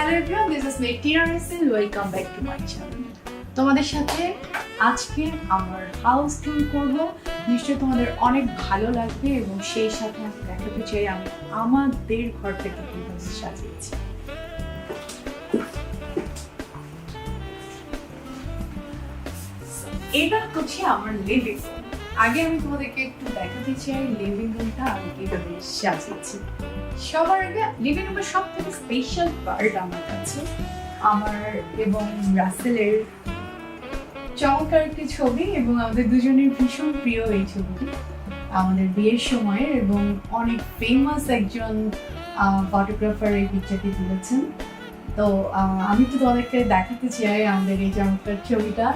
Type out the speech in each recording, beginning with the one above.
Hello everyone, this is me Tina Russell, welcome back to my channel. তোমাদের সাথে আজকে আমার হাউস ট্যুর করব। নিশ্চয়ই তোমাদের অনেক ভালো লাগবে এবং সেই সাথে আমি দেখাতে চাই আমি আমাদের ঘরটাকে কিভাবে সাজিয়েছি। এটা হচ্ছে আমার লিভিং রুম। আগে আমি তোমাদেরকে একটু দেখাতে চাই লিভিং রুমটা আমি কিভাবে সাজিয়েছি। সবার আগে লিভিং রুমের সব থেকে স্পেশাল পার্ট আমার কাছে আমার এবং রাসেলের চমৎকার একটি ছবি, এবং আমাদের দুজনের ভীষণ প্রিয় এই ছবিটি আমাদের বিয়ের সময়ের, এবং অনেক ফেমাস একজন ফটোগ্রাফার এই পিকচারটি তুলেছেন। তো আমি তো তোমাদেরকে দেখাতে চাই আমাদের এই চমৎকার ছবিটা।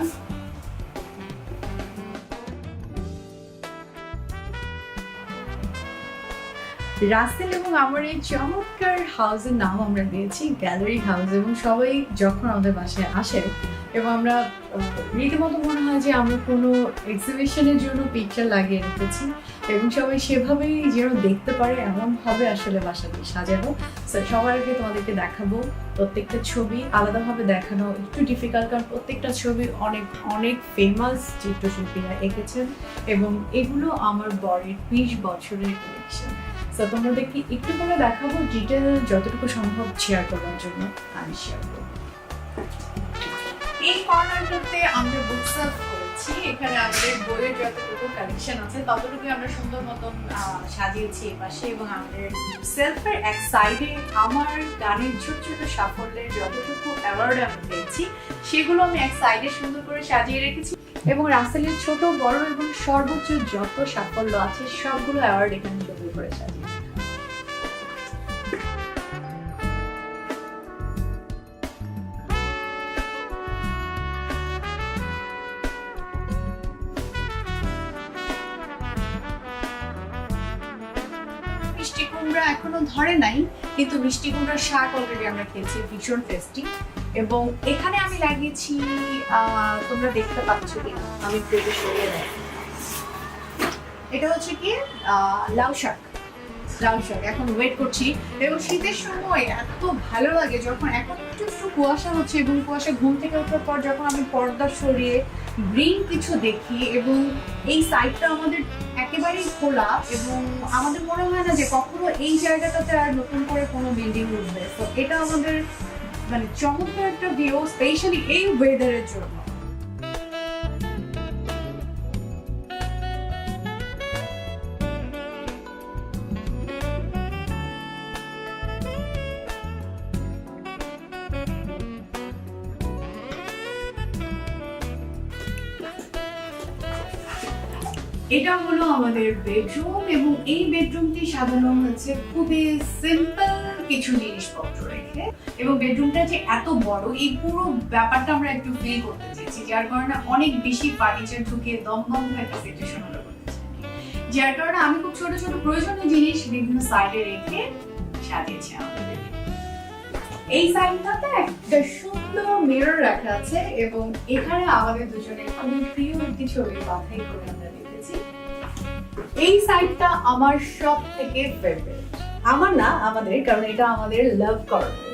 রাসেল এবং আমার এই চমৎকার হাউসের নাম আমরা দিয়েছি গ্যালারি হাউস, এবং সবাই যখন আমাদের বাসায় আসে এবং আমরা রীতিমতো মনে হয় যে আমরা কোনো এক্সিবিশনের জন্য পিকচার লাগিয়ে রেখেছি, এবং সবাই সেভাবেই যেন দেখতে পারে এমনভাবে আসলে বাসাটি সাজানো। সবার আগে তোমাদেরকে দেখাবো প্রত্যেকটা ছবি আলাদাভাবে দেখানো একটু ডিফিকাল্ট, কারণ প্রত্যেকটা ছবি অনেক অনেক ফেমাস চিত্রশিল্পীরা এঁকেছেন, এবং এগুলো আমার বরের 20 বছরের কালেকশন। তোমাদেরকে একটু করে দেখাবো, ডিটেল যতটুকু সম্ভব শেয়ার করার জন্য আমি শেয়ার করবো। এই কর্নারটাতে আমরা বুক সেলফ করেছি। এখানে আমাদের বইয়ের যতটুকু কালেকশন আছে ততটুকু আমরা সুন্দর মতন সাজিয়েছি এপাশে, এবং আমাদের সেলফের এক সাইডে আমার গানের ছোট ছোট সাফল্যের যতটুকু অ্যাওয়ার্ড আমি পেয়েছি সেগুলো আমি এক সাইডে সুন্দর করে সাজিয়ে রেখেছি, এবং রাসেলের ছোট বড় এবং সর্বোচ্চ যত সাফল্য আছে সবগুলো অ্যাওয়ার্ড এখানে সুন্দর করে সাজিয়ে। মিষ্টি কুমড়া এখনো ধরে নাই, কিন্তু মিষ্টি কুমড়ার শাক অলরেডি আমরা খেয়েছি, ভীষণ টেস্টি। এবং এখানে আমি লাগিয়েছি, তোমরা দেখতে পাচ্ছ কি আমি প্লেটে সরিয়ে দেয়, এটা হচ্ছে কি লাউ শাক। এখন ওয়েট করছি, এবং শীতের সময় এত ভালো লাগে যখন এখন একটু একটু কুয়াশা হচ্ছে, এবং কুয়াশা ঘুম থেকে ওঠার পর যখন আমি পর্দা সরিয়ে গ্রিন কিছু দেখি, এবং এই সাইডটা আমাদের একেবারেই খোলা, এবং আমাদের মনে হয় না যে কখনো এই জায়গাটাতে আর নতুন করে কোনো বিল্ডিং উঠবে। তো এটা আমাদের মানে চমৎকার একটা ভিউ, স্পেশালি এই ওয়েদারের জন্য। এটা হলো আমাদের বেডরুম, এবং এই বেডরুমটি সাজানো হয়েছে খুবই সিম্পল কিছু জিনিসপত্র রেখে, এবং বেডরুমটা যে এত বড় এই পুরো ব্যাপারটা আমরা একটু ফিল করতে চেয়েছি, যার কারণে অনেক বেশি ফার্নিচার ঢুকিয়ে দমদম একটা সিচুয়েশন আমরা করতে চাই, যার কারণে আমি খুব ছোট ছোট প্রয়োজনীয় জিনিস বিভিন্ন সাইডে রেখে সাজিয়েছি আমাদের। এই সাইডটাতে একটা সুন্দর মিরর রাখা আছে, এবং এখানে আমাদের দুজনের খুবই প্রিয় একটি ছবি বাছাই করে আমরা রেখেছি। এই সাইডটা আমার সব থেকে ফেভারিট, আমার না আমাদের, কারণ এটা আমাদের লাভ কর্নার।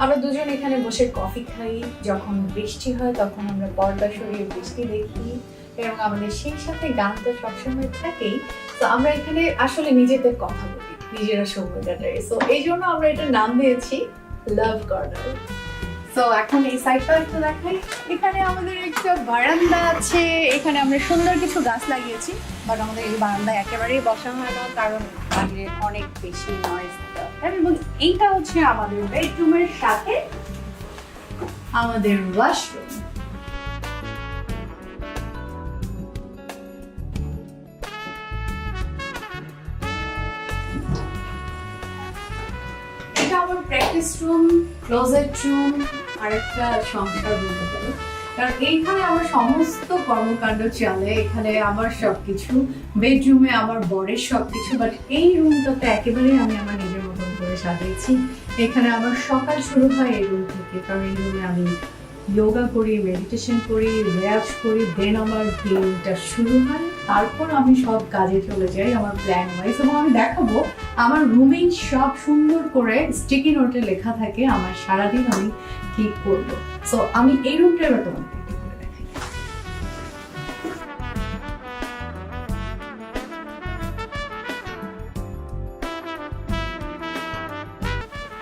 আমরা দুজন এখানে বসে কফি খাই, যখন বৃষ্টি হয় তখন আমরা পর্দা সরিয়ে বৃষ্টি দেখি, এবং আমাদের সেই সাথে গান তো সবসময় থাকেই। তো আমরা এখানে আসলে নিজেদের কথা বলি, নিজেরা সময় কাটাই। সো এই জন্য আমরা এটার নাম দিয়েছি লাভ কর্নার। তো এখন এই সাইডটা একটু দেখাই। এখানে আমাদের একটা বারান্দা আছে, এখানে আমরা সুন্দর কিছু গাছ লাগিয়েছি, বাট আমাদের এই বারান্দায় একেবারেই বসা হয় না, কারণ বাইরে অনেক বেশি নয়েজ। এবং এইটা হচ্ছে আমাদের বেডরুমের সাথে আমাদের ওয়াশরুম। এটা আমার প্র্যাকটিস রুম, ক্লোজেট রুম, আর একটা সংসার বলতে পারো, কারণ এইখানে আমার সমস্ত কর্মকাণ্ড চলে। এখানে আমার সবকিছু, বেডরুমে আমার বরের সবকিছু, বাট এই রুমটাতে একেবারে আমি আমার নিজের মতন করে সাজিয়েছি। এখানে আমার সকাল শুরু হয় এই রুম থেকে, কারণ এই রুমে আমি যোগা করি, মেডিটেশন করি, রেয়াজ করি, দেন আমার দিনটা শুরু হয়। তারপর আমি সব কাজে চলে যাই আমার প্ল্যান ওয়াইজ, এবং আমি দেখাবো আমার রুমেই সব সুন্দর করে স্টিকি নোটে লেখা থাকে আমার সারাদিন আমি কি করবো। সো আমি এই রুমটা এবার তোমাকে একটু করে দেখাই।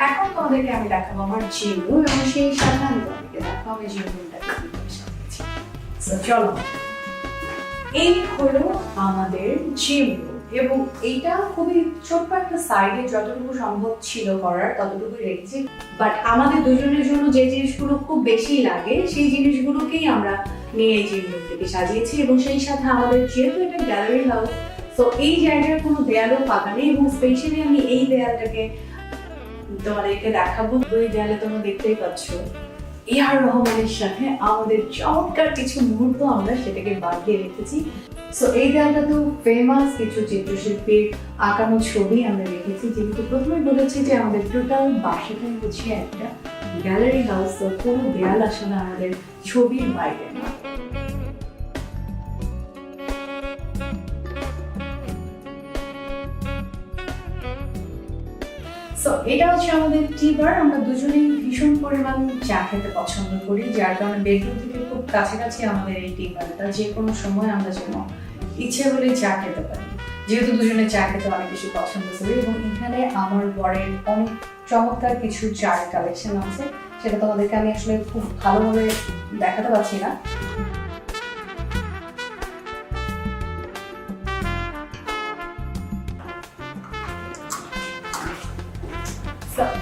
এখন তোমাদেরকে আমি দেখাবো আমার জিম রুম, এবং সেই সাথে আমি তোমাদেরকে দেখাবো আমি জিম রুমটাকে কিভাবে সাজিয়েছি। সো চলো, এই হলো আমাদের জিম রুম, এবং এইটা খুবই ছোট্ট একটা সাইডে যতটুকু সম্ভব ছিল করার ততটুকুই রেখেছি। বাট আমাদের দুজনের জন্য যে জিনিসগুলো খুব বেশি লাগে সেই জিনিসগুলোকেই আমরা নিয়ে এই জিম রুমটাকে সাজিয়েছি। এবং সেই সাথে আমাদের যেহেতু এটা গ্যালারি হাউস, তো এই জায়গায় কোনো দেয়ালও পাকা নেই, এবং স্পেশালি আমি এই দেয়ালটাকে তোমাদেরকে দেখাবো। ওই দেয়ালে তোমরা দেখতেই পাচ্ছ এআর রহমানের সাথে আমাদের চমৎকার কিছু মুহূর্ত আমরা সেটাকে বাঁধিয়ে রেখেছি। সো এই দেয়ালটা তো ফেমাস কিছু চিত্রশিল্পীর আঁকানো ছবি আমরা রেখেছি, যেহেতু প্রথমে বলেছি যে আমাদের টোটাল বাসাটাই হচ্ছে একটা গ্যালারি হাউস, তো কোনো দেয়াল আসলে আমাদের ছবির বাইরে না। সো এটা হচ্ছে আমাদের টি বার। আমরা দুজনেই ভীষণ পরিমাণ চা খেতে পছন্দ করি, যার কারণে বেডরুম থেকে খুব কাছাকাছি আমাদের এই টি বারটা, যে কোনো সময় আমরা যেন ইচ্ছে হলে চা খেতে পারি, যেহেতু দুজনে চা খেতে অনেক বেশি পছন্দ করি। এবং এখানে আমার বরের অনেক চমৎকার কিছু চায়ের কালেকশন আছে, সেটা তোমাদেরকে আমি আসলে খুব ভালোভাবে দেখাতে পারছি না।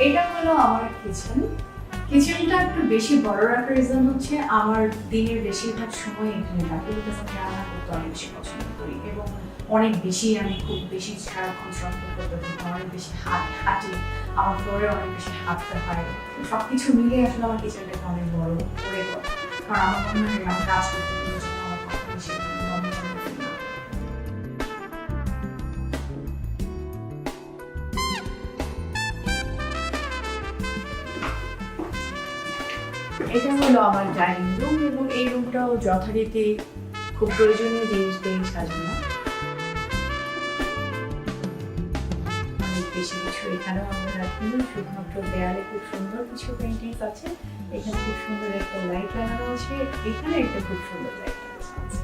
এটা হলো আমার কিচেন। কিচেনটা একটু বেশি বড় রাখার রিজন হচ্ছে আমার দিনের বেশিরভাগ সময় এখানে কাটে, বিকজ আমি রান্না করতে অনেক বেশি পছন্দ করি, এবং অনেক বেশি আমি খুব বেশি সারাক্ষণ সম্পর্ক করতে অনেক বেশি হাঁটি, আমার ফ্লোরে অনেক বেশি হাঁটতে হয়। সবকিছু মিলিয়ে আসলে আমার কিচেনটাকে অনেক বড় করে দেওয়া, কারণ আমার মনে হয় আমি কাজ করতে গেলে আমার কখনো বেশি এটা হলো আমার ডাইনিং রুম, এবং এই রুমটাও যথারীতি খুব প্রয়োজনীয় জিনিস দিয়ে সাজানো। অনেক বেশি কিছু এখানেও আমরা রাখি, শুধুমাত্র দেয়ালে খুব সুন্দর কিছু পেইন্টিংস আছে, এখানে খুব সুন্দর একটা লাইট লাগানো আছে, এখানে একটা খুব সুন্দর লাইট লাগানো আছে।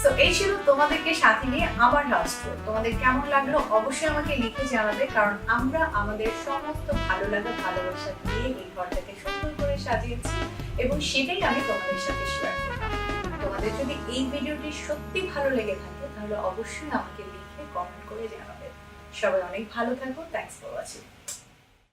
সো এই ছিল তোমাদেরকে সাথে নিয়ে আমার হাউস ট্যুর। তোমাদের কেমন লাগলো অবশ্যই আমাকে লিখে জানাবে, কারণ আমরা আমাদের সমস্ত ভালো লাগা ভালোবাসা দিয়ে এই ঘরটাকে সুন্দর করে সাজিয়েছি, এবং সেটাই আমি তোমাদের সাথে শেয়ার করলাম। তোমাদের যদি এই ভিডিওটি সত্যি ভালো লেগে থাকে তাহলে অবশ্যই আমাকে লিখে কমেন্ট করে জানাবে। সবাই অনেক ভালো থাকো। Thanks for watching.